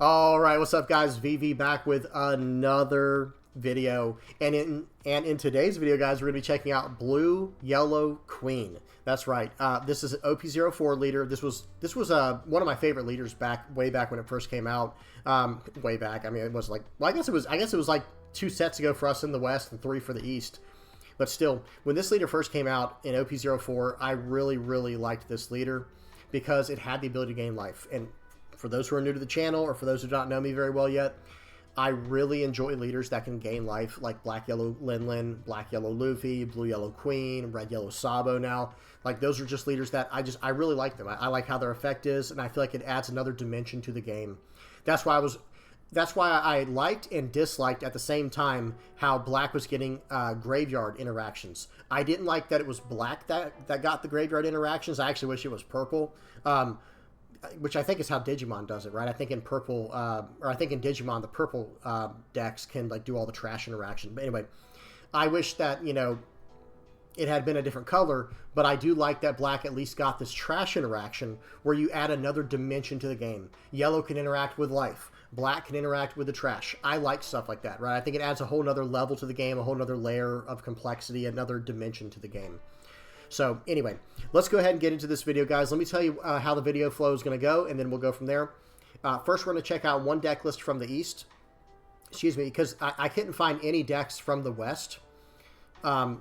All right, what's up, guys? VV back with another video, and in today's video, guys, we're gonna be checking out Blue Yellow Queen. That's right. This is an OP04 leader. This was one of my favorite leaders way back when it first came out. Way back. I mean, it was like, well, I guess it was like 2 sets ago for us in the West and 3 for the East. But still, when this leader first came out in OP04, I really liked this leader because it had the ability to gain life. And for those who are new to the channel, or for those who don't know me very well yet, I really enjoy leaders that can gain life, like Black Yellow Lin, Black Yellow Luffy, Blue Yellow Queen, Red Yellow Sabo now. Like, those are just leaders that I really like them. I like how their effect is, and I feel like it adds another dimension to the game. That's why I liked and disliked at the same time how Black was getting graveyard interactions. I didn't like that it was Black that got the graveyard interactions. I actually wish it was purple. Which I think is how Digimon does it, right? I think in purple, or I think in Digimon, the purple decks can like do all the trash interaction. But anyway, I wish that, you know, it had been a different color, but I do like that Black at least got this trash interaction where you add another dimension to the game. Yellow can interact with life. Black can interact with the trash. I like stuff like that, right? I think it adds a whole nother level to the game, a whole nother layer of complexity, another dimension to the game. So anyway, let's go ahead and get into this video, guys. Let me tell you how the video flow is going to go, and then we'll go from there. First, we're going to check out one deck list from the East. Excuse me, because I couldn't find any decks from the West. I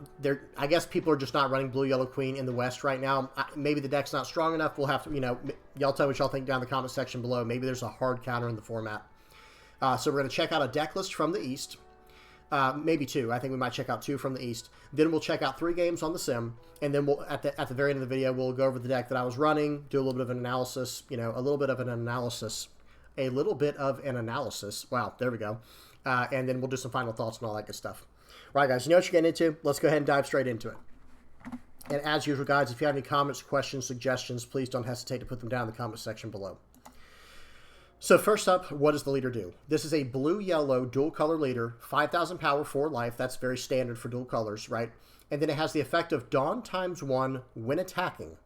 guess people are just not running Blue Yellow Queen in the West right now. Maybe the deck's not strong enough. We'll have to, you know, y'all tell me what y'all think down in the comment section below. Maybe there's a hard counter in the format. So we're going to check out a deck list from the East. Maybe 2. I think we might check out 2 from the East. Then we'll check out 3 games on the sim, and then we'll at the very end of the video we'll go over the deck that I was running, do a little bit of an analysis. You know, a little bit of an analysis. Wow, there we go. And then we'll do some final thoughts and all that good stuff. All right, guys, you know what you're getting into. Let's go ahead and dive straight into it. And as usual, guys, if you have any comments, questions, suggestions, please don't hesitate to put them down in the comment section below. So first up, what does the leader do? This is a blue-yellow dual-color leader, 5,000 power, 4 life. That's very standard for dual colors, right? And then it has the effect of Dawn ×1 when attacking.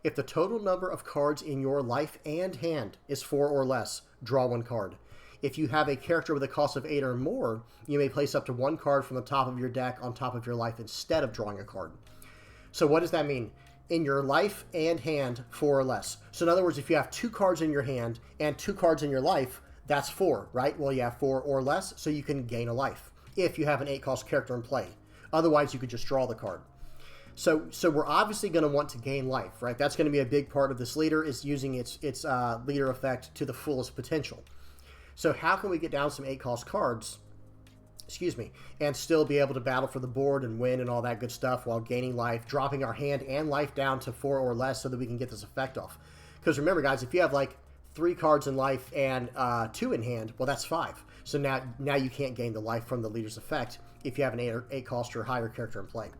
If the total number of cards in your life and hand is 4 or less, draw 1 card. If you have a character with a cost of 8 or more, you may place up to 1 card from the top of your deck on top of your life instead of drawing a card. So what does that mean? In your life and hand, 4 or less. So in other words, if you have 2 cards in your hand and 2 cards in your life, that's 4, right? Well, you have 4 or less, so you can gain a life if you have an 8-cost character in play. Otherwise, you could just draw the card. So we're obviously going to want to gain life, right? That's going to be a big part of this leader, is using its leader effect to the fullest potential. So how can we get down some 8-cost cards, and still be able to battle for the board and win and all that good stuff while gaining life, dropping our hand and life down to 4 or less so that we can get this effect off? Because remember, guys, if you have like 3 cards in life and 2 in hand, well, that's 5. So now you can't gain the life from the leader's effect if you have an 8 cost or higher character in play.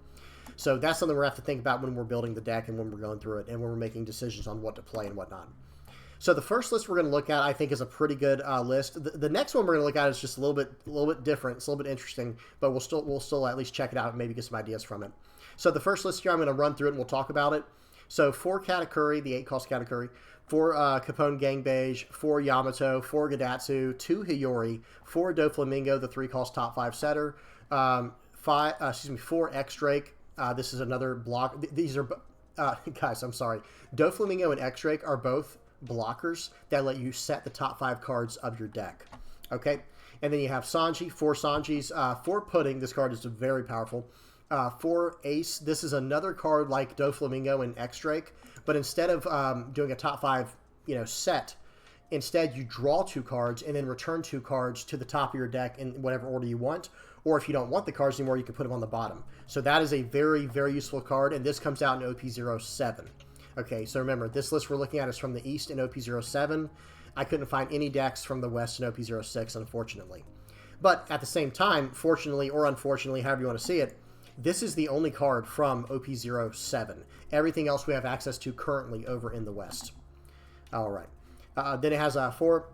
So that's something we're going to have to think about when we're building the deck and when we're going through it and when we're making decisions on what to play and whatnot. So the first list we're going to look at, I think, is a pretty good list. The next one we're going to look at is just a little bit different. It's a little bit interesting, but we'll still at least check it out and maybe get some ideas from it. So the first list here, I'm going to run through it and we'll talk about it. So 4 Katakuri, the 8-cost Katakuri, 4 Capone Gangbage, 4 Yamato, 4 Gadatsu, 2 Hiyori, 4 Doflamingo, the 3-cost top 5 setter, 4 X-Drake. This is another block. These are guys, I'm sorry. Doflamingo and X-Drake are both blockers that let you set the top 5 cards of your deck. Okay, and then you have Sanji, 4 Sanjis, 4 Pudding. This card is very powerful. 4 Ace. This is another card like Doflamingo and X-Drake, but instead of doing a top 5, set, instead you draw 2 cards and then return 2 cards to the top of your deck in whatever order you want. Or if you don't want the cards anymore, you can put them on the bottom. So that is a very useful card, and this comes out in OP07. Okay, so remember, this list we're looking at is from the East in OP07. I couldn't find any decks from the West in OP06, unfortunately. But at the same time, fortunately or unfortunately, however you want to see it, this is the only card from OP07. Everything else we have access to currently over in the West. All right. Then it has 4...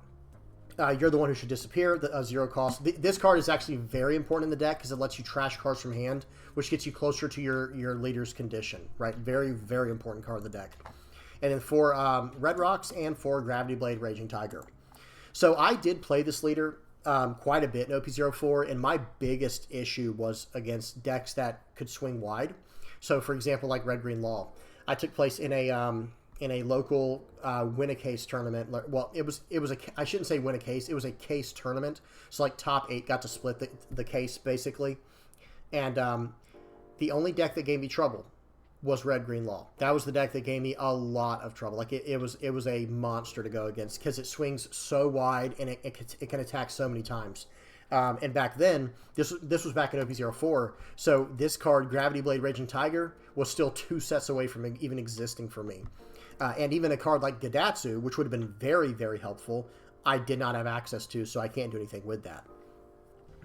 You're the one who should disappear, the 0 cost. This card is actually very important in the deck because it lets you trash cards from hand, which gets you closer to your leader's condition, right? Very important card of the deck. And then 4 Red Rocks and 4 Gravity Blade Raging Tiger. So I did play this leader quite a bit in OP04, and my biggest issue was against decks that could swing wide. So, for example, like Red Green Law, I took place in a local win a case tournament. Well, it was I shouldn't say win a case. It was a case tournament. So like top 8 got to split the case basically, and the only deck that gave me trouble was Red Green Law. That was the deck that gave me a lot of trouble. Like it was a monster to go against because it swings so wide and it can attack so many times. And back then, this was back in OP04, so this card, Gravity Blade Raging Tiger, was still 2 sets away from even existing for me. And even a card like Gadatsu, which would have been very, very helpful, I did not have access to, so I can't do anything with that.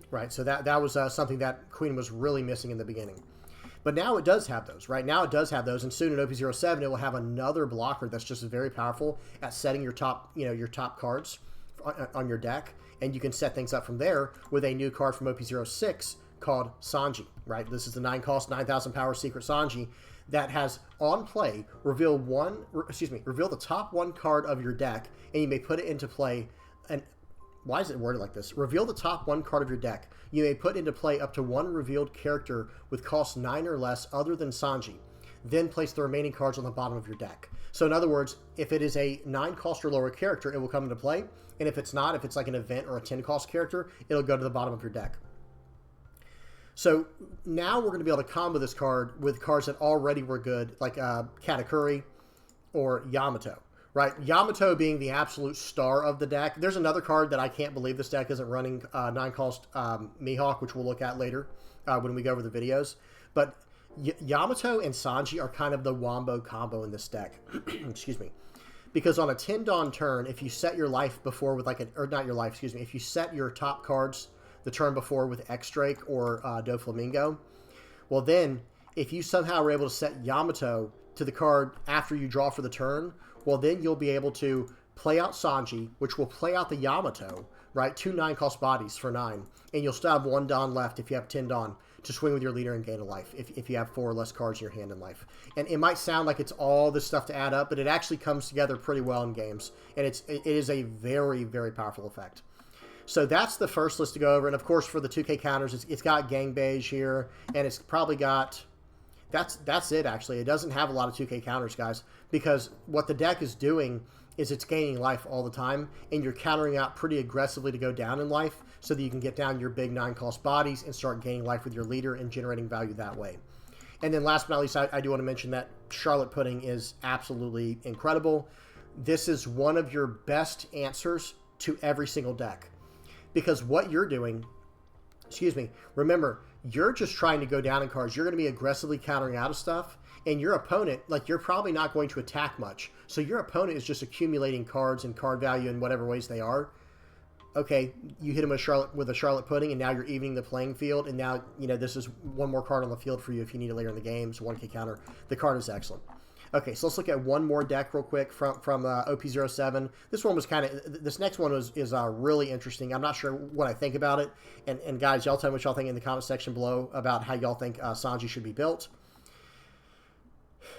Right, so that was something that Queen was really missing in the beginning. But now it does have those, right? Now it does have those, and soon in OP07 it will have another blocker that's just very powerful at setting your top cards on your deck, and you can set things up from there with a new card from OP06 called Sanji, right? This is the 9-cost, 9,000 power secret Sanji that has on play reveal the top 1 card of your deck, and you may put it into play. And why is it worded like this? Reveal the top 1 card of your deck. You may put into play up to 1 revealed character with cost 9 or less other than Sanji. Then place the remaining cards on the bottom of your deck. So in other words, if it is a 9-cost or lower character, it will come into play. And if it's not, if it's like an event or a 10-cost character, it'll go to the bottom of your deck. So now we're going to be able to combo this card with cards that already were good, like Katakuri or Yamato. Right, Yamato being the absolute star of the deck. There's another card that I can't believe this deck isn't running 9-cost Mihawk, which we'll look at later when we go over the videos. But Yamato and Sanji are kind of the wombo combo in this deck. Excuse me. Because on a 10 Dawn turn, if you set your life before with like if you set your top cards the turn before with X-Drake or Doflamingo, well then, if you somehow are able to set Yamato to the card after you draw for the turn, well then you'll be able to play out Sanji, which will play out the Yamato, right? 2 9-cost bodies for 9, and you'll still have 1 Dawn left if you have 10 Dawn to swing with your leader and gain a life, if you have 4 or less cards in your hand in life. And it might sound like it's all this stuff to add up, but it actually comes together pretty well in games, and it is a very, very powerful effect. So that's the first list to go over, and of course for the 2K counters, it's got Gang Beige here, and it's probably got... That's it, actually. It doesn't have a lot of 2K counters, guys, because what the deck is doing is it's gaining life all the time, and you're countering out pretty aggressively to go down in life so that you can get down your big 9-cost bodies and start gaining life with your leader and generating value that way. And then last but not least, I do want to mention that Charlotte Pudding is absolutely incredible. This is one of your best answers to every single deck, because what you're doing, remember, you're just trying to go down in cards. You're going to be aggressively countering out of stuff, and your opponent, like, you're probably not going to attack much. So your opponent is just accumulating cards and card value in whatever ways they are. Okay, you hit him with a Charlotte Pudding, and now you're evening the playing field, and now, this is 1 more card on the field for you if you need it later in the game. So 1K counter. The card is excellent. Okay, so let's look at one more deck real quick from OP07. This one was this next one is really interesting. I'm not sure what I think about it. And guys, y'all tell me what y'all think in the comment section below about how y'all think Sanji should be built.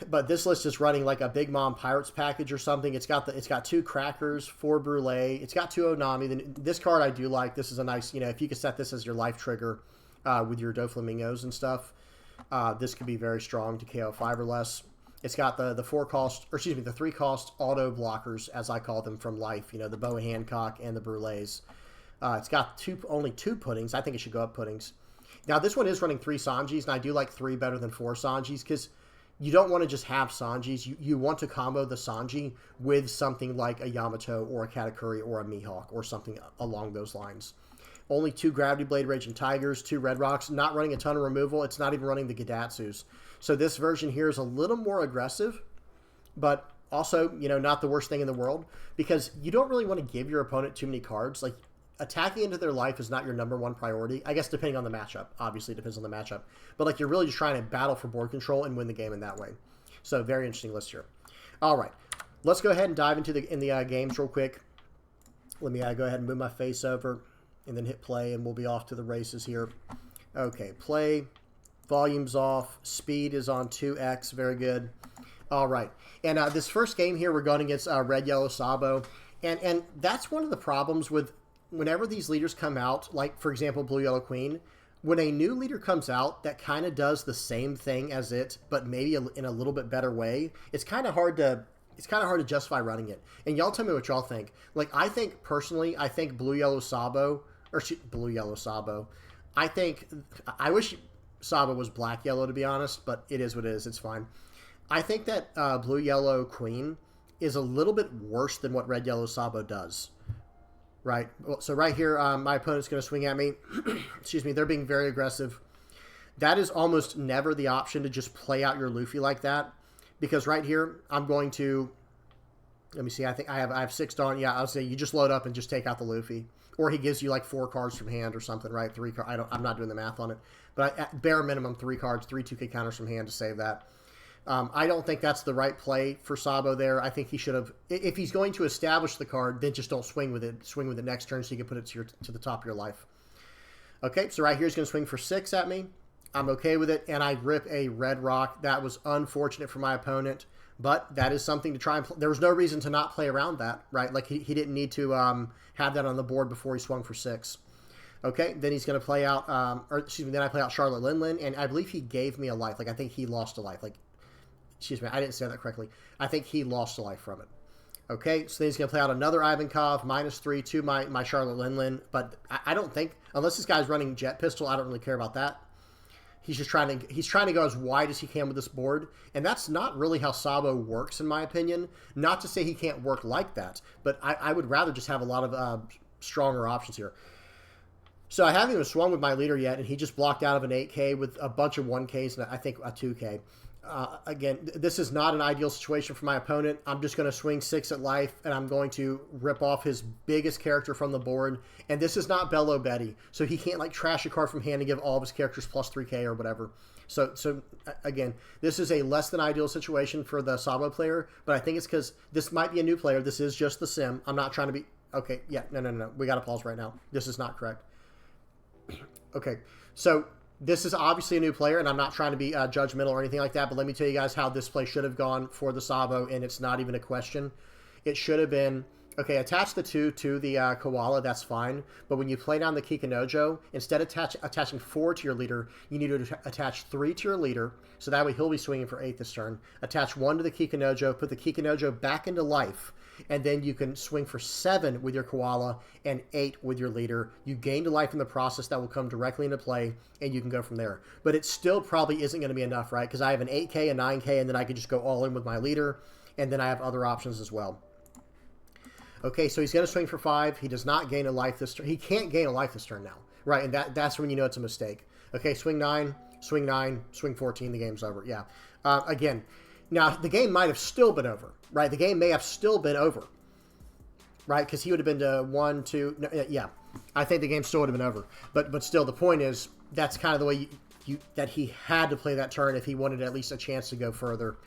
But this list is running like a Big Mom Pirates package or something. It's got 2 Crackers, 4 Brulee. It's got 2 Onami. This card I do like. This is a nice, if you could set this as your life trigger with your Doflamingos and stuff, this could be very strong to KO 5 or less. It's got the 3-cost auto blockers, as I call them, from life. The Boa Hancock and the Brulees. It's got only 2 puddings. I think it should go up puddings. Now, this one is running 3 Sanjis, and I do like 3 better than 4 Sanjis, because you don't want to just have Sanjis. You want to combo the Sanji with something like a Yamato or a Katakuri or a Mihawk or something along those lines. Only 2 Gravity Blade Raging Tigers, 2 Red Rocks, not running a ton of removal. It's not even running the Gadatsus. So this version here is a little more aggressive, but also, not the worst thing in the world, because you don't really want to give your opponent too many cards. Like, attacking into their life is not your #1 priority. I guess depending on the matchup. Obviously, it depends on the matchup. But, like, you're really just trying to battle for board control and win the game in that way. So, very interesting list here. All right. Let's go ahead and dive into the games real quick. Let me go ahead and move my face over and then hit play, and we'll be off to the races here. Okay, play. Volume's off. Speed is on 2x. Very good. All right. And this first game here, we're going against Red Yellow Sabo. And that's one of the problems with whenever these leaders come out, like, for example, Blue Yellow Queen. When a new leader comes out that kind of does the same thing as it, but maybe in a little bit better way, it's kind of hard to justify running it. And y'all tell me what y'all think. Like, I think personally, I think Blue Yellow Sabo, Blue Yellow Sabo. I wish Sabo was Black Yellow, to be honest, but it is what it is. It's fine. I think that Blue Yellow Queen is a little bit worse than what Red Yellow Sabo does. Right, so right here, my opponent's going to swing at me. Excuse me, they're being very aggressive. That is almost never the option to just play out your Luffy like that. Because right here, I'm going to... Let me see, I think I have 6 Dawn. Yeah, I'll say you just load up and just take out the Luffy. Or he gives you like 4 cards from hand or something, right? 3 cards. I'm not doing the math on it. But at bare minimum, 3 cards, 3 2K counters from hand to save that. I don't think that's the right play for Sabo there. I think he should have, if he's going to establish the card, then just don't swing with it. Swing with it next turn so you can put it to the top of your life. Okay, so right here he's going to swing for 6 at me. I'm okay with it, and I rip a red rock. That was unfortunate for my opponent, but that is something to try and there was no reason to not play around that, right? Like he didn't need to have that on the board before he swung for 6. Okay, then he's going to play out, then I play out Charlotte Linlin, and I believe he gave me a life. Like, I think he lost a life. Like, excuse me, I didn't say that correctly. I think he lost a life from it. Okay, so then he's going to play out another Ivankov, -3 to my Charlotte Linlin. But I don't think, unless this guy's running Jet Pistol, I don't really care about that. He's trying to go as wide as he can with this board. And that's not really how Sabo works, in my opinion. Not to say he can't work like that, but I would rather just have a lot of stronger options here. So I haven't even swung with my leader yet, and he just blocked out of an 8K with a bunch of 1Ks and I think a 2K. Again, this is not an ideal situation for my opponent. I'm just going to swing 6 at life, and I'm going to rip off his biggest character from the board. And this is not Bello Betty, so he can't like trash a card from hand and give all of his characters plus 3K or whatever. So again, this is a less than ideal situation for the Sabo player, but I think it's because this might be a new player. This is just the sim. I'm not trying to be... Okay, yeah, no. We got to pause right now. This is not correct. Okay, so... This is obviously a new player, and I'm not trying to be judgmental or anything like that, but let me tell you guys how this play should have gone for the Sabo, and it's not even a question. It should have been, okay, attach the 2 to the Koala, that's fine, but when you play down the Kikanojo, instead of attaching 4 to your leader, you need to attach 3 to your leader, so that way he'll be swinging for 8 this turn. Attach 1 to the Kikanojo, put the Kikanojo back into life, and then you can swing for 7 with your Koala and 8 with your leader. You gain a life in the process that will come directly into play, and you can go from there. But it still probably isn't going to be enough, right? Because I have an 8K, a 9K, and then I can just go all in with my leader, and then I have other options as well. Okay, so he's going to swing for 5. He does not gain a life this turn. He can't gain a life this turn now, right? And that's when you know it's a mistake. Okay, swing 9, swing 14, the game's over. Yeah. Again, now the game might have still been over, right? The game may have still been over, right? Because he would have been to 1, 2... No, yeah, I think the game still would have been over. But still, the point is, that's kind of the way that he had to play that turn if he wanted at least a chance to go further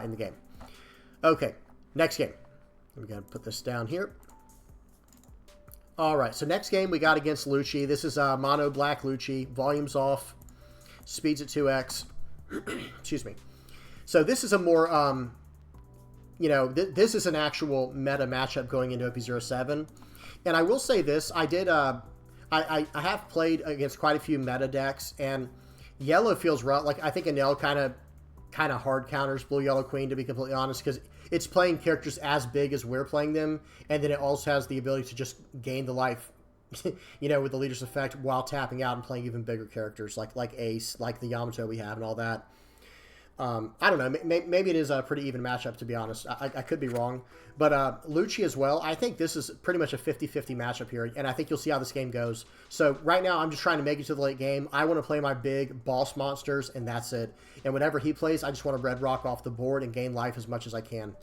in the game. Okay, next game. We got to put this down here. All right, so next game we got against Lucci. This is Mono Black Lucci. Volume's off. Speed's at 2x. Excuse me. So this is a more, this is an actual meta matchup going into OP07. And I will say this. I did, I have played against quite a few meta decks, and yellow feels rough. Like, I think Enel kind of hard counters Blue Yellow Queen, to be completely honest, because it's playing characters as big as we're playing them, and then it also has the ability to just gain the life, with the leader's effect while tapping out and playing even bigger characters like Ace, like the Yamato we have and all that. I don't know. Maybe it is a pretty even matchup, to be honest. I could be wrong. But Lucci as well, I think this is pretty much a 50-50 matchup here, and I think you'll see how this game goes. So right now, I'm just trying to make it to the late game. I want to play my big boss monsters, and that's it. And whenever he plays, I just want to red rock off the board and gain life as much as I can.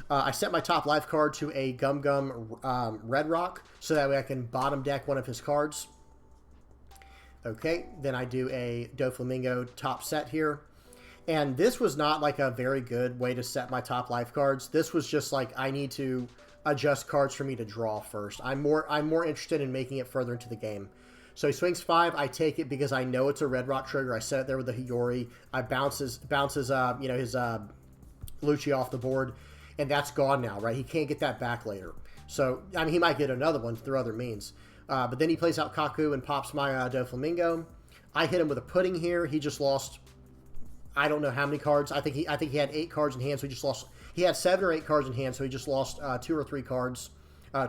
I set my top life card to a Gum Gum red rock, so that way I can bottom deck one of his cards. Okay, then I do a Doflamingo top set here. And this was not like a very good way to set my top life cards. This was just like, I need to adjust cards for me to draw first. I'm more interested in making it further into the game. So he swings 5. I take it because I know it's a red rock trigger. I set it there with the Hiyori. I bounces his Lucci off the board, and that's gone now, right? He can't get that back later. So, I mean, he might get another one through other means. But then he plays out Kaku and pops my Doflamingo. I hit him with a pudding here. He just lost, I don't know how many cards. I think he had 8 cards in hand, so he just lost. He had 7 or 8 cards in hand, so he just lost 2 or 3 cards,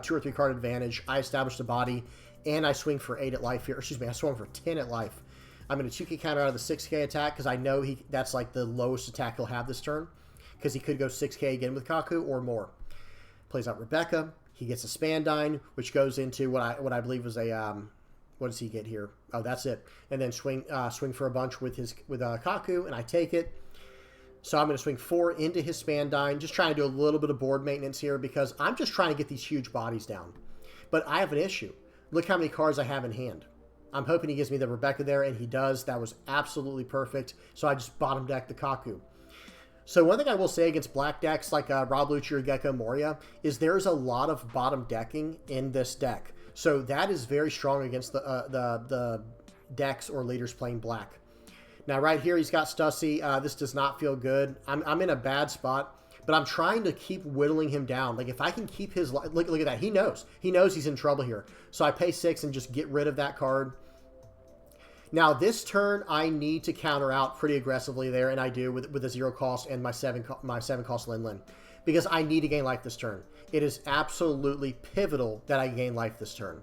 2 or 3 card advantage. I established a body, and I swing for 8 at life here. Excuse me, I swung for 10 at life. I'm going to 2K counter out of the 6K attack because I know that's like the lowest attack he'll have this turn, because he could go 6K again with Kaku or more. Plays out Rebecca. He gets a Spandine, which goes into what I believe was a what does he get here? Oh, that's it. And then swing for a bunch with Kaku, and I take it. So I'm going to swing 4 into his Spandine, just trying to do a little bit of board maintenance here because I'm just trying to get these huge bodies down. But I have an issue. Look how many cards I have in hand. I'm hoping he gives me the Rebecca there, and he does. That was absolutely perfect. So I just bottom deck the Kaku. So one thing I will say against black decks like Rob Lucci or Gecko Moria is there's a lot of bottom decking in this deck. So that is very strong against the decks or leaders playing black. Now right here he's got Stussy. This does not feel good. I'm in a bad spot, but I'm trying to keep whittling him down. Like if I can keep his look at that. He knows he's in trouble here. So I pay 6 and just get rid of that card. Now this turn I need to counter out pretty aggressively there, and I do with a 0 cost and my 7 cost Lin, because I need to gain life this turn. It is absolutely pivotal that I gain life this turn.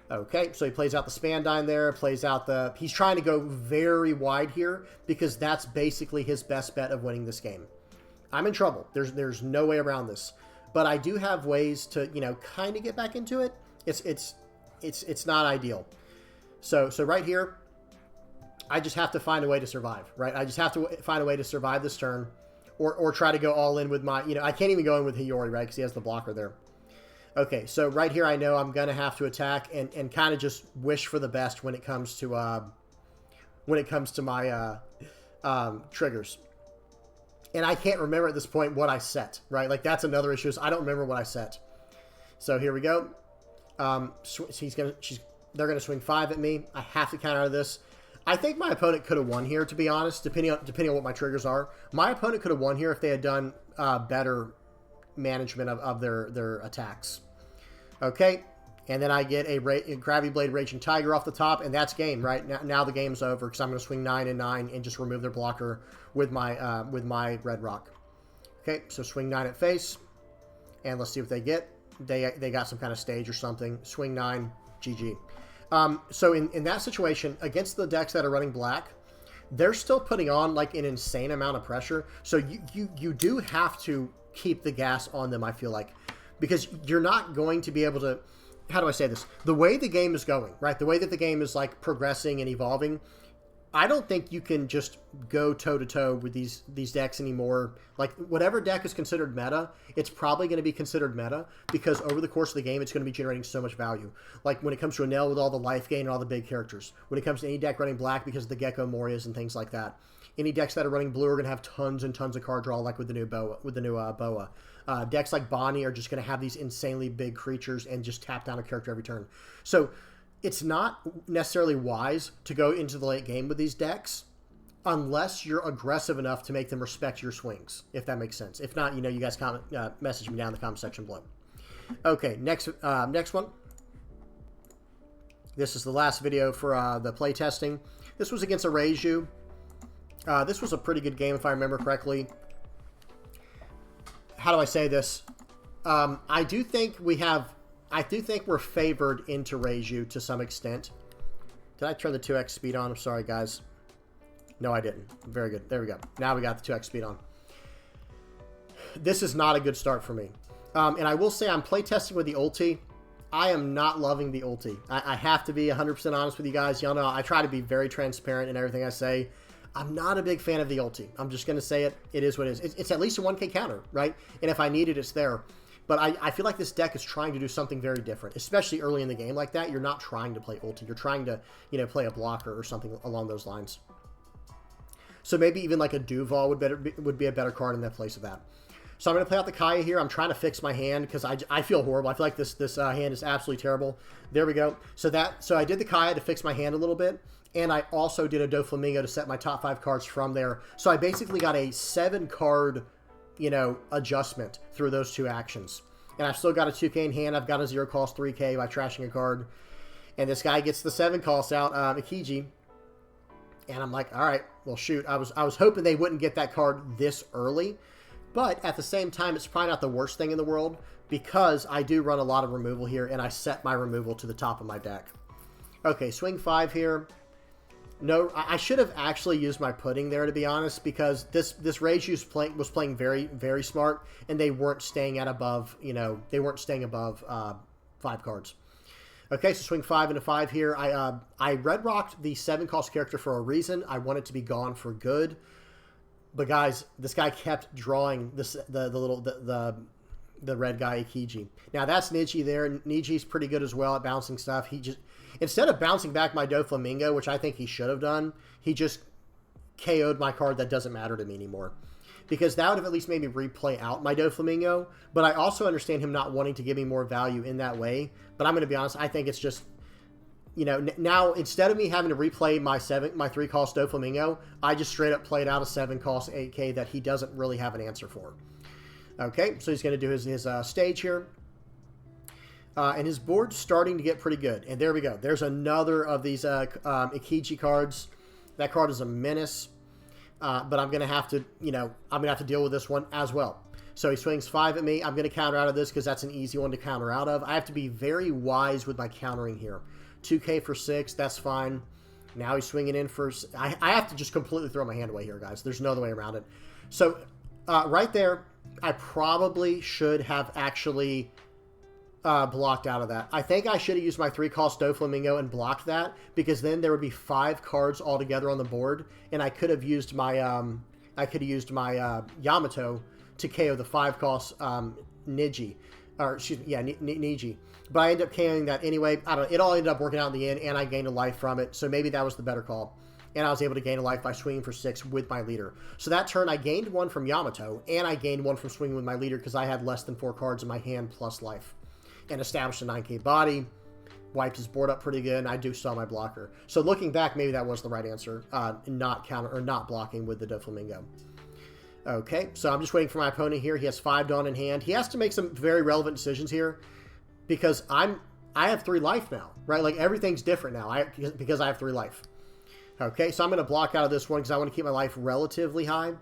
Okay, so he plays out the Spandine there, plays out he's trying to go very wide here because that's basically his best bet of winning this game. I'm in trouble. There's no way around this, but I do have ways to kind of get back into it. It's not ideal. So right here, I just have to find a way to survive, right? I just have to find a way to survive this turn, or try to go all in with my, I can't even go in with Hiyori, right? Because he has the blocker there. Okay, so right here I know I'm going to have to attack and kind of just wish for the best when it comes to my triggers. And I can't remember at this point what I set, right? Like that's another issue is I don't remember what I set. So here we go. They're going to swing 5 at me. I have to counter out of this. I think my opponent could have won here, to be honest, depending on what my triggers are. My opponent could have won here if they had done better management of their attacks. Okay, and then I get a Gravity Blade Raging Tiger off the top, and that's game, right? Now the game's over because I'm going to swing 9 and 9 and just remove their blocker with my Red Rock. Okay, so swing 9 at face, and let's see what they get. They got some kind of stage or something. Swing 9, GG. So in that situation, against the decks that are running black, they're still putting on like an insane amount of pressure. So you do have to keep the gas on them, I feel like, because you're not going to be able to, how do I say this? The way the game is going, right? The way that the game is like progressing and evolving, I don't think you can just go toe-to-toe with these decks anymore. Like, whatever deck is considered meta, it's probably going to be considered meta because over the course of the game, it's going to be generating so much value. Like, when it comes to a Enel with all the life gain and all the big characters. When it comes to any deck running black because of the Gecko Morias and things like that. Any decks that are running blue are going to have tons and tons of card draw, like with the new Boa. Decks like Bonnie are just going to have these insanely big creatures and just tap down a character every turn. So it's not necessarily wise to go into the late game with these decks unless you're aggressive enough to make them respect your swings, if that makes sense. If not, you guys message me down in the comment section below. Okay, next one. This is the last video for the play testing. This was against a Reiju. This was a pretty good game, if I remember correctly. How do I say this? I do think we're favored into Reiju to some extent. Did I turn the 2x speed on? I'm sorry, guys. No, I didn't. Very good. There we go. Now we got the 2x speed on. This is not a good start for me. And I will say I'm playtesting with the ulti. I am not loving the ulti. I have to be 100% honest with you guys. Y'all know I try to be very transparent in everything I say. I'm not a big fan of the ulti. I'm just going to say it. It is what it is. It's at least a 1k counter, right? And if I need it, it's there. But I feel like this deck is trying to do something very different, especially early in the game like that. You're not trying to play ulti. You're trying to, play a blocker or something along those lines. So maybe even like a Duval would be a better card in that place of that. So I'm going to play out the Kaya here. I'm trying to fix my hand because I feel horrible. I feel like this hand is absolutely terrible. There we go. So I did the Kaya to fix my hand a little bit. And I also did a Doflamingo to set my top 5 cards from there. So I basically got a 7-card, adjustment through those 2 actions. and I've still got a 2K in hand. I've got a 0 cost 3K by trashing a card. And this guy gets the 7 cost out, Ikiji. And I'm like, all right, well, shoot. I was hoping they wouldn't get that card this early. But at the same time, it's probably not the worst thing in the world because I do run a lot of removal here, and I set my removal to the top of my deck. Okay, swing 5 here. No, I should have actually used my pudding there, to be honest, because this Reiju was playing very, very smart, and they weren't staying at above, they weren't staying above 5 cards. Okay, so swing 5 into 5 here. I red rocked the 7 cost character for a reason. I want it to be gone for good. But guys, this guy kept drawing the red guy Ikiji. Now that's Niji there. Niji's pretty good as well at bouncing stuff. He just, instead of bouncing back my Doflamingo, which I think he should have done, he just KO'd my card that doesn't matter to me anymore. Because that would have at least made me replay out my Doflamingo. But I also understand him not wanting to give me more value in that way. But I'm going to be honest, I think it's just, now instead of me having to replay my 3 cost Doflamingo, I just straight up played out a 7 cost 8K that he doesn't really have an answer for. Okay, so he's going to do his stage here. And his board's starting to get pretty good. And there we go. There's another of these Ikiji cards. That card is a menace. But I'm going to have to, deal with this one as well. So he swings 5 at me. I'm going to counter out of this because that's an easy one to counter out of. I have to be very wise with my countering here. 2K for 6, that's fine. Now he's swinging in for... I have to just completely throw my hand away here, guys. There's no other way around it. So, right there, I probably should have actually blocked out of that. I think I should have used my 3 cost Doflamingo and blocked that, because then there would be 5 cards altogether on the board, and I could have used my Yamato to KO the 5 cost Niji. Or, excuse me, yeah, Niji. But I ended up KOing that anyway. I don't know. It all ended up working out in the end, and I gained a life from it. So maybe that was the better call. And I was able to gain a life by swinging for 6 with my leader. So that turn, I gained 1 from Yamato, and I gained 1 from swinging with my leader because I had less than 4 cards in my hand plus life. And established a 9K body. Wiped his board up pretty good, and I do sell my blocker. So looking back, maybe that was the right answer. Not blocking with the Doflamingo. Okay, so I'm just waiting for my opponent here. He has 5 Dawn in hand. He has to make some very relevant decisions here because I have 3 life now, right? Like everything's different now because I have 3 life. Okay, so I'm going to block out of this one because I want to keep my life relatively high.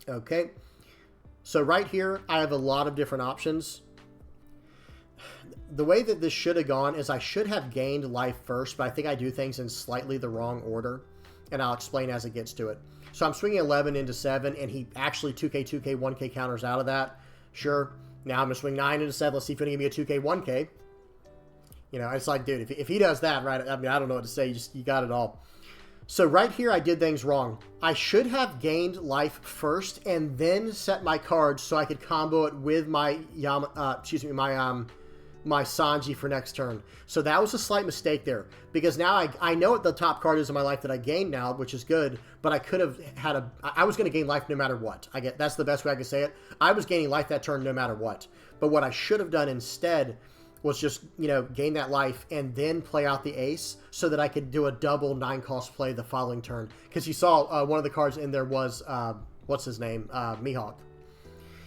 Okay, so right here I have a lot of different options. The way that this should have gone is I should have gained life first, but I think I do things in slightly the wrong order, and I'll explain as it gets to it. So I'm swinging 11 into 7, and he actually 2K, 1K counters out of that. Sure. Now I'm going to swing 9 into 7. Let's see if he's going to give me a 2K, 1K. It's like, dude, if he does that, right, I mean, I don't know what to say. You got it all. So right here, I did things wrong. I should have gained life first and then set my cards so I could combo it with my my Sanji for next turn. So that was a slight mistake there, because now I know what the top card is in my life that I gained now, which is good, but I could have had I was going to gain life no matter what. That's the best way I can say it. I was gaining life that turn no matter what. But what I should have done instead was just, gain that life and then play out the ace so that I could do a double 9 cost play the following turn. Because you saw one of the cards in there was, what's his name? Mihawk.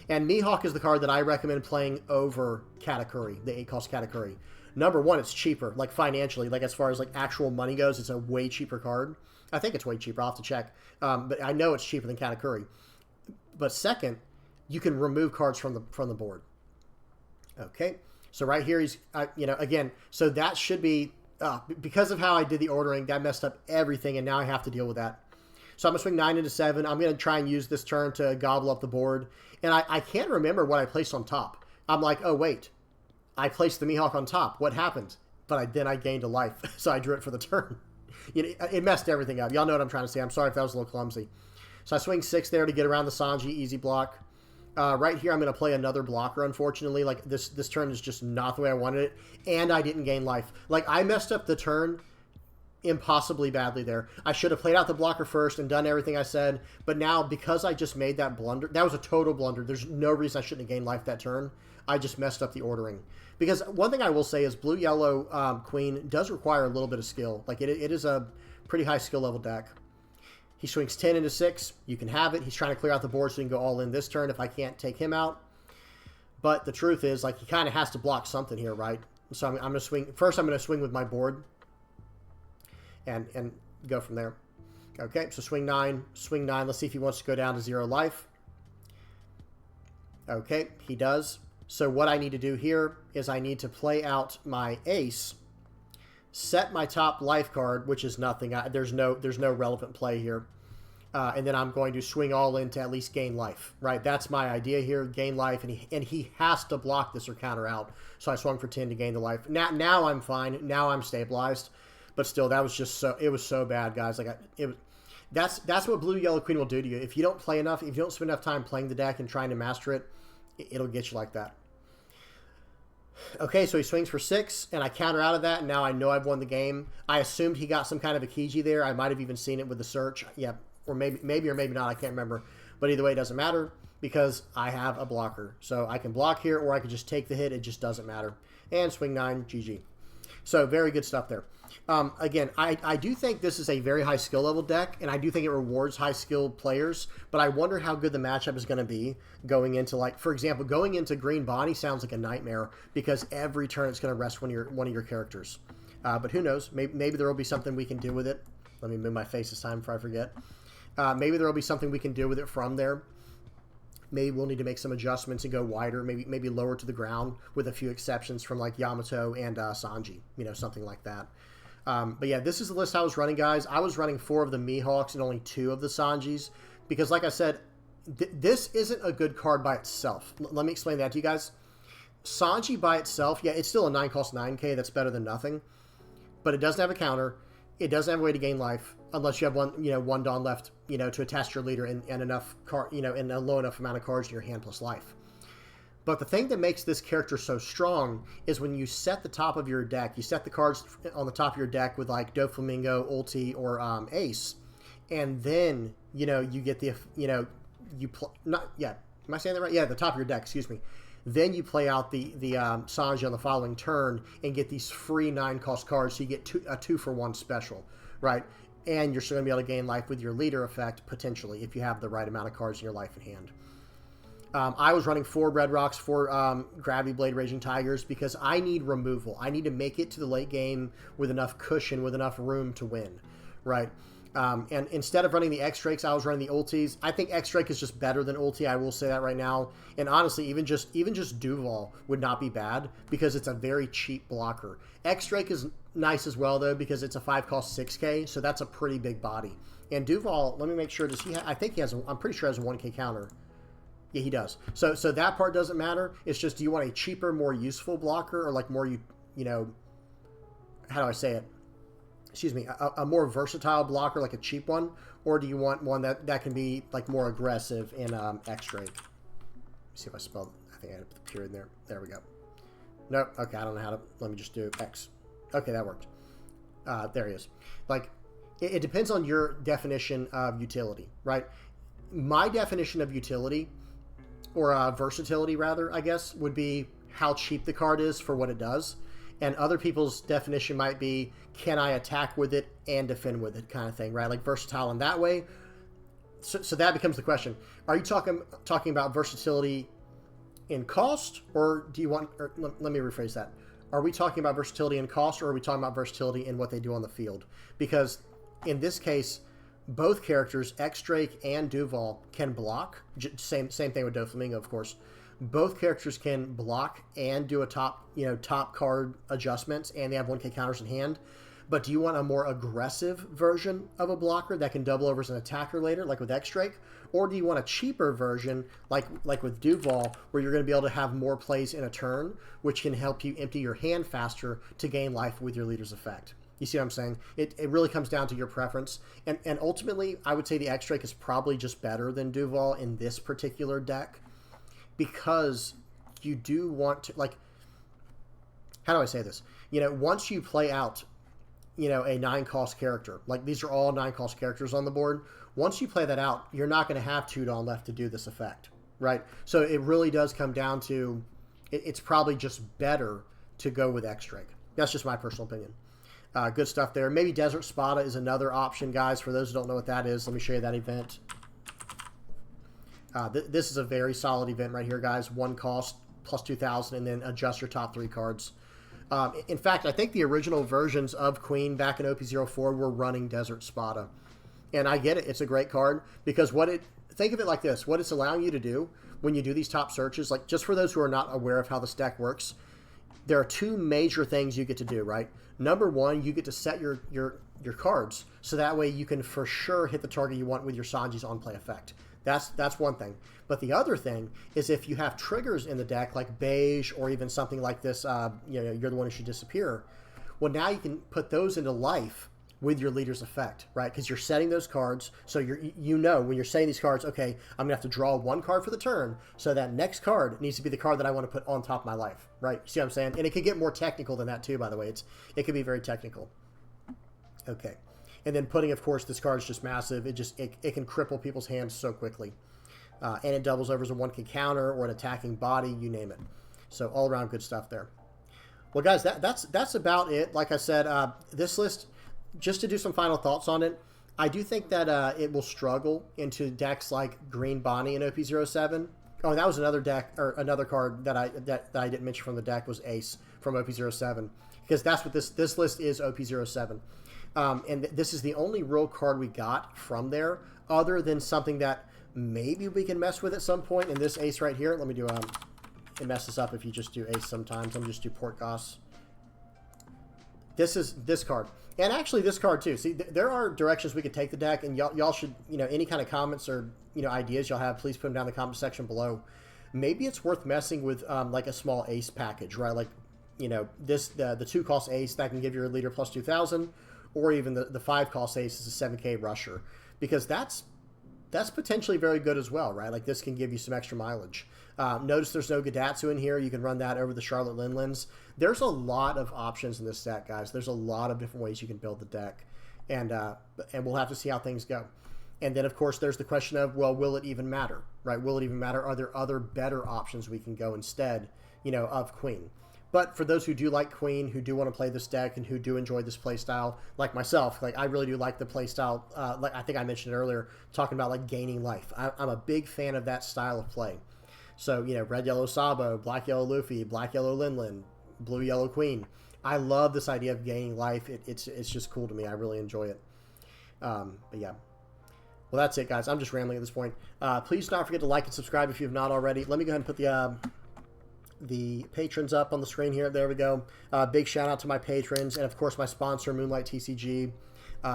And Mihawk is the card that I recommend playing over Katakuri, the 8 cost Katakuri. Number one, it's cheaper, like financially, like as far as like actual money goes, it's a way cheaper card. I think it's way cheaper, I'll have to check. But I know it's cheaper than Katakuri. But second, you can remove cards from the board. Okay, so right here, he's, again, so that should be, because of how I did the ordering, that messed up everything, and now I have to deal with that. So I'm going to swing 9 into 7. I'm going to try and use this turn to gobble up the board. And I can't remember what I placed on top. I'm like, oh, wait. I placed the Mihawk on top. What happened? But then I gained a life, so I drew it for the turn. It messed everything up. Y'all know what I'm trying to say. I'm sorry if that was a little clumsy. So I swing 6 there to get around the Sanji. Easy block. Right here, I'm going to play another blocker, unfortunately. Like, this turn is just not the way I wanted it. And I didn't gain life. Like, I messed up the turn impossibly badly there. I should have played out the blocker first and done everything I said, but now because I just made that blunder, that was a total blunder. There's no reason I shouldn't have gained life that turn. I just messed up the ordering. Because one thing I will say is blue-yellow Queen does require a little bit of skill. Like it is a pretty high skill level deck. He swings 10 into 6. You can have it. He's trying to clear out the board so he can go all in this turn if I can't take him out. But the truth is, like, he kind of has to block something here, right? So I'm going to swing. First, I'm going to swing with my board and go from there. Okay, so swing 9. Let's see if he wants to go down to 0 life. Okay, he does. So what I need to do here is I need to play out my ace, set my top life card, which is nothing. There's no relevant play here. And then I'm going to swing all in to at least gain life, right? That's my idea here, gain life, and he has to block this or counter out. So I swung for 10 to gain the life. Now I'm fine. Now I'm stabilized, but still, that was just so, it was so bad, guys. Like that's what Blue Yellow Queen will do to you. If you don't play enough, if you don't spend enough time playing the deck and trying to master it, it'll get you like that. Okay, so he swings for 6, and I counter out of that, and now I know I've won the game. I assumed he got some kind of a Kiji there. I might have even seen it with the search. Yeah. Or maybe or maybe not, I can't remember. But either way, it doesn't matter because I have a blocker. So I can block here or I can just take the hit. It just doesn't matter. And swing 9, GG. So very good stuff there. Again, I do think this is a very high skill level deck, and I do think it rewards high skill players, but I wonder how good the matchup is going to be going into, like, for example, going into Green Bonnie sounds like a nightmare because every turn it's going to rest one of your characters. But who knows? Maybe there will be something we can do with it. Let me move my face this time before I forget. Maybe there will be something we can do with it from there. Maybe we'll need to make some adjustments and go wider, maybe lower to the ground with a few exceptions from like Yamato and Sanji, something like that. But yeah, this is the list I was running, guys. I was running 4 of the Mihawks and only 2 of the Sanjis because, like I said, this isn't a good card by itself. Let me explain that to you guys. Sanji by itself, yeah, it's still a 9 cost 9k. That's better than nothing. But it doesn't have a counter. It doesn't have a way to gain life unless you have one Dawn left, to attach to your leader and enough card, and a low enough amount of cards in your hand plus life. But the thing that makes this character so strong is when you set the top of your deck, you set the cards on the top of your deck with like Doflamingo, Ulti, or Ace, and then you get the am I saying that right? Yeah, the top of your deck, excuse me. Then you play out the Sanji on the following turn and get these free 9 cost cards, so you get a 2-for-1 special, right? And you're still going to be able to gain life with your leader effect, potentially, if you have the right amount of cards in your life in hand. I was running 4 Red Rocks, 4 Gravity Blade Raging Tigers, because I need removal. I need to make it to the late game with enough cushion, with enough room to win, right? And instead of running the X-Drakes, I was running the Ultis. I think X-Drake is just better than Ulti, I will say that right now. And honestly, even just Duval would not be bad because it's a very cheap blocker. X-Drake is nice as well, though, because it's a 5 cost 6k, so that's a pretty big body. And Duval, let me make sure, I think he has, I'm pretty sure he has a 1k counter. Yeah, he does. So that part doesn't matter. It's just, do you want a cheaper, more useful blocker, or like more, how do I say it? Excuse me, a more versatile blocker, like a cheap one, or do you want one that can be like more aggressive in X-Drake? See if I spelled it. I think I had to put the period there. There we go. Nope. Okay, I don't know how to. Let me just do X. Okay, that worked. There he is. Like, it depends on your definition of utility, right? My definition of utility, or versatility rather, I guess, would be how cheap the card is for what it does. And other people's definition might be, can I attack with it and defend with it, kind of thing, right? Like versatile in that way. So that becomes the question. Are you talking about versatility in cost, or do you want, or let me rephrase that. Are we talking about versatility in cost, or are we talking about versatility in what they do on the field? Because in this case, both characters, X-Drake and Duval, can block. Same thing with Doflamingo, of course. Both characters can block and do a top card adjustments, and they have 1k counters in hand. But do you want a more aggressive version of a blocker that can double over as an attacker later, like with X-Drake? Or do you want a cheaper version, like with Duval, where you're going to be able to have more plays in a turn, which can help you empty your hand faster to gain life with your leader's effect? You see what I'm saying? It really comes down to your preference. And ultimately, I would say the X-Drake is probably just better than Duval in this particular deck, because you do want to, like, how do I say this? Once you play out, a 9 cost character, like these are all 9 cost characters on the board. Once you play that out, you're not going to have 2 Dawn left to do this effect, right? So it really does come down to, it's probably just better to go with X-Drake. That's just my personal opinion. Good stuff there. Maybe Desert Spada is another option, guys. For those who don't know what that is, let me show you that event. This is a very solid event right here, guys. 1 cost, plus 2,000 and then adjust your top 3 cards. In fact, I think the original versions of Queen back in OP04 were running Desert Spada. And I get it. It's a great card because think of it like this. What it's allowing you to do when you do these top searches, like just for those who are not aware of how this deck works, there are 2 major things you get to do, right? Number 1, you get to set your cards so that way you can for sure hit the target you want with your Sanji's on-play effect. That's one thing. But the other thing is if you have triggers in the deck like beige or even something like this, you're the one who should disappear. Well, now you can put those into life with your leader's effect, right? Because you're setting those cards, so when you're setting these cards, okay, I'm gonna have to draw 1 card for the turn, so that next card needs to be the card that I want to put on top of my life, right? You see what I'm saying? And it can get more technical than that too, by the way. It can be very technical. Okay. And then putting, of course, this card is just massive. It can cripple people's hands so quickly. And it doubles over as a 1-key counter or an attacking body, you name it. So all around good stuff there. Well, guys, that's about it. Like I said, this list, just to do some final thoughts on it, I do think that it will struggle into decks like Green Bonnie and OP07. Oh, that was another deck, or another card that I didn't mention from the deck was Ace from OP07. Because that's what this list is, OP07. And this is the only real card we got from there, other than something that maybe we can mess with at some point. In this Ace right here, let me do it messes up if you just do Ace sometimes. Let me just do Port Goss. This is this card, and actually this card too. See, there are directions we could take the deck, and y'all should, any kind of comments or ideas y'all have, please put them down in the comment section below. Maybe it's worth messing with like a small Ace package, right? Like the 2-cost Ace that can give your leader plus 2,000. Or even the 5-cost Ace is a 7K rusher, because that's potentially very good as well, right? Like this can give you some extra mileage. Notice there's no Gadatsu in here. You can run that over the Charlotte Linlins. There's a lot of options in this deck, guys. There's a lot of different ways you can build the deck, and we'll have to see how things go. And then, of course, there's the question of, well, will it even matter, right? Will it even matter? Are there other better options we can go instead, of Queen? But for those who do like Queen, who do want to play this deck, and who do enjoy this play style, like myself, like I really do like the play style. Like I think I mentioned earlier, talking about like gaining life. I'm a big fan of that style of play. So, red, yellow Sabo, black, yellow Luffy, black, yellow Linlin, blue, yellow Queen. I love this idea of gaining life. It's just cool to me. I really enjoy it. But yeah. Well, that's it, guys. I'm just rambling at this point. Please do not forget to like and subscribe if you have not already. Let me go ahead and put the patrons up on the screen here. There we go. Big shout out to my patrons, and of course my sponsor, Moonlight TCG.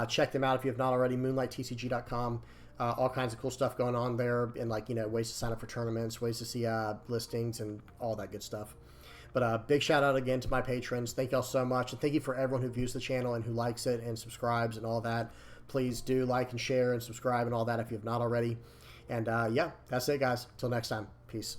Check them out if you have not already, moonlighttcg.com. All kinds of cool stuff going on there, and ways to sign up for tournaments, ways to see listings, and all that good stuff. But big shout out again to my patrons. Thank y'all so much, and thank you for everyone who views the channel and who likes it and subscribes and all that. Please do like and share and subscribe and all that if you have not already. And yeah, that's it, guys. Till next time. Peace.